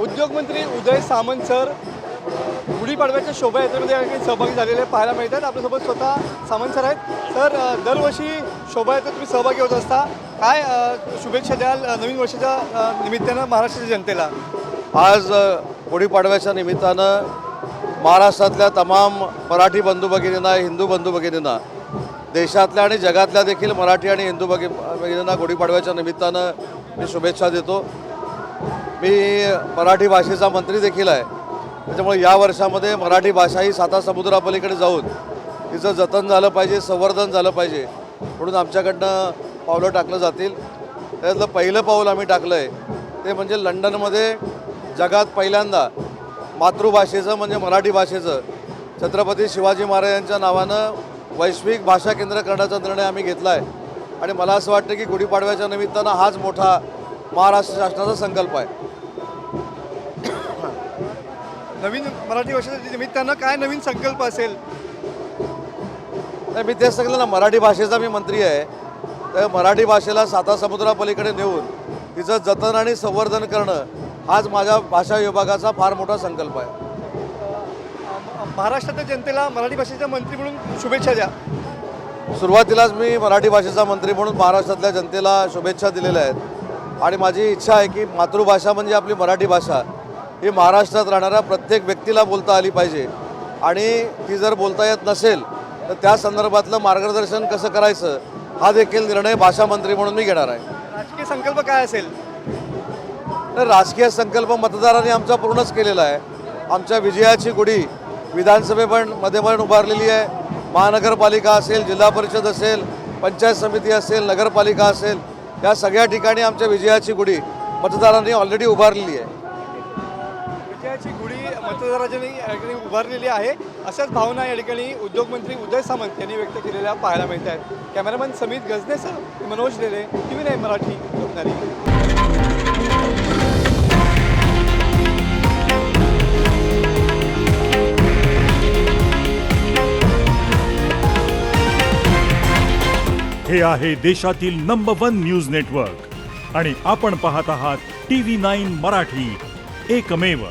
उद्योगमंत्री उदय सामंत सर गुढीपाडव्याच्या शोभायात्रेमध्ये या ठिकाणी सहभागी झालेले पाहायला मिळतात। आपल्यासोबत स्वतः सामंत सर आहेत। सर, दरवर्षी शोभायात्रेत तुम्ही सहभागी होत असता, काय शुभेच्छा द्याल नवीन वर्षाच्या निमित्तानं महाराष्ट्राच्या जनतेला? आज गुढीपाडव्याच्या निमित्तानं महाराष्ट्रातल्या तमाम मराठी बंधू भगिनींना, हिंदू बंधू भगिनींना, देशातल्या आणि जगातल्या देखील मराठी आणि हिंदू भगिनींना गुढीपाडव्याच्या निमित्तानं मी शुभेच्छा देतो। मी मराठी भाषेचा मंत्री देखील आहे, त्याच्यामुळे या वर्षामध्ये मराठी भाषा ही साता समुद्रापलीकडे जाऊन तिचं जतन झालं पाहिजे, संवर्धन झालं पाहिजे म्हणून आमच्याकडनं पावलं टाकलं जातील। त्यातलं पहिलं पाऊल आम्ही टाकलं आहे ते म्हणजे लंडनमध्ये जगात पहिल्यांदा मातृभाषेचं म्हणजे मराठी भाषेचं छत्रपती शिवाजी महाराजांच्या नावानं वैश्विक भाषा केंद्र करण्याचा निर्णय आम्ही घेतला आहे। आणि मला असं वाटतं की गुढीपाडव्याच्या निमित्तानं हाच मोठा महाराष्ट्र शासनाचा संकल्प आहे। नवीन मराठी वर्षाच्या निमित्तानं काय नवीन संकल्प असेल? नाही, मी तेच सांगितलं ना, मराठी भाषेचा मी मंत्री आहे, तर मराठी भाषेला साता समुद्रापलीकडे नेऊन तिचं जतन आणि संवर्धन करणं हाच माझ्या भाषा विभागाचा फार मोठा संकल्प आहे। महाराष्ट्राच्या जनतेला मराठी भाषेचा मंत्री म्हणून शुभेच्छा द्या। सुरुवातीलाच मी मराठी भाषेचा मंत्री म्हणून महाराष्ट्रातल्या जनतेला शुभेच्छा दिलेल्या आहेत आणि माझी इच्छा आहे की मातृभाषा म्हणजे आपली मराठी भाषा ही महाराष्ट्रात राहणाऱ्या प्रत्येक व्यक्तीला बोलता आली पाहिजे आणि ती जर बोलता येत नसेल तर त्या संदर्भातलं मार्गदर्शन कसं करायचं हा देखील निर्णय भाषा मंत्री म्हणून मी घेणार आहे। राजकीय संकल्प काय असेल? तर राजकीय संकल्प मतदारांनी आमचा पूर्णच केलेला आहे। आमच्या विजयाची गुढी विधानसभेमध्ये पण उभारलेली आहे। महानगरपालिका असेल, जिल्हा परिषद असेल, पंचायत समिती असेल, नगरपालिका असेल, या सगळ्या ठिकाणी आमच्या विजयाची गुढी मतदारांनी ऑलरेडी उभारलेली आहे। विजयाची गुढी मतदारांनी या ठिकाणी उभारलेली आहे, अशाच भावना या ठिकाणी उद्योगमंत्री उदय सामंत यांनी व्यक्त केलेल्या पाहायला मिळत आहेत। कॅमेरामॅन समित गजनेसह मनोज लेले, TV9 मराठी, लोकनारी। हे आहे देशातील नंबर 1 न्यूज नेटवर्क आणि आपण पाहत आहात TV9 मराठी, एकमेव।